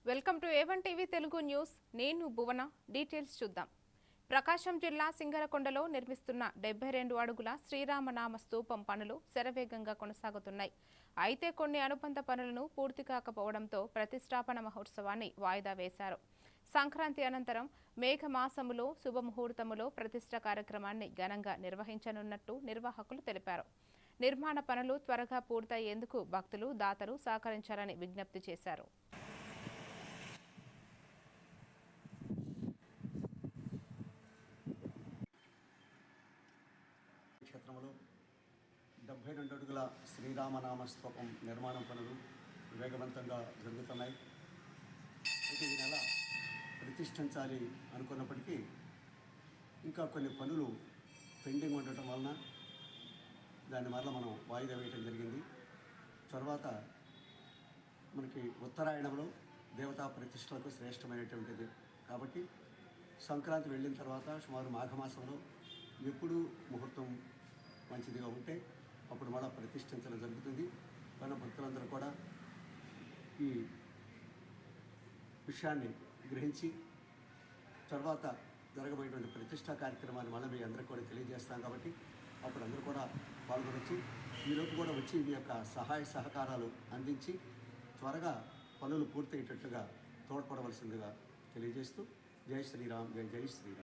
Welcome to A1 TV Telugu news. నేను భువన. Details చూద్దాం. ప్రకాశం జిల్లా సింగరకొండలో నిర్మిస్తున్న 72 అడుగుల శ్రీరామనామ స్తూపం పనులు శరవేగంగా కొనసాగుతున్నాయి. అయితే కొన్ని అనుబంధ పనులను పూర్తి కాకపోవడంతో ప్రతిష్టాపన మహోత్సవాన్ని వాయిదా వేశారు. సంక్రాంతి అనంతరం మేఘమాసములో శుభముహూర్తములో ప్రతిష్ఠ కార్యక్రమాన్ని ఘనంగా నిర్వహించనున్నట్టు నిర్వాహకులు తెలిపారు. నిర్మాణ పనులు త్వరగా పూర్తయ్యేందుకు భక్తులు, దాతలు సహకరించాలని విజ్ఞప్తి చేశారు. క్షేత్రంలో 72 అడుగుల శ్రీరామనామ స్తూపం నిర్మాణం పనులు వేగవంతంగా జరుగుతున్నాయి. అయితే ఈ నెల ప్రతిష్ఠించాలి అనుకున్నప్పటికీ ఇంకా కొన్ని పనులు పెండింగ్ ఉండటం వలన దాని వల్ల మనం వాయిదా వేయడం జరిగింది. తర్వాత మనకి ఉత్తరాయణంలో దేవతా ప్రతిష్టలకు శ్రేష్టమైనటువంటిది కాబట్టి సంక్రాంతి వెళ్ళిన తర్వాత సుమారు మాఘమాసంలో ఎప్పుడు ముహూర్తం మంచిదిగా ఉంటే అప్పుడు మళ్ళీ ప్రతిష్ఠించడం జరుగుతుంది. కానీ భక్తులందరూ కూడా ఈ విషయాన్ని గ్రహించి తర్వాత జరగబోయేటువంటి ప్రతిష్టా కార్యక్రమాన్ని మళ్ళీ మీ అందరికీ కూడా తెలియజేస్తాం కాబట్టి అప్పుడు అందరూ కూడా పాల్గొనవచ్చు. ఈలోపు కూడా వచ్చి మీ యొక్క సహాయ సహకారాలు అందించి త్వరగా పనులు పూర్తయ్యేటట్లుగా తోడ్పడవలసిందిగా తెలియజేస్తూ జై శ్రీరామ్, జై జై శ్రీరామ్.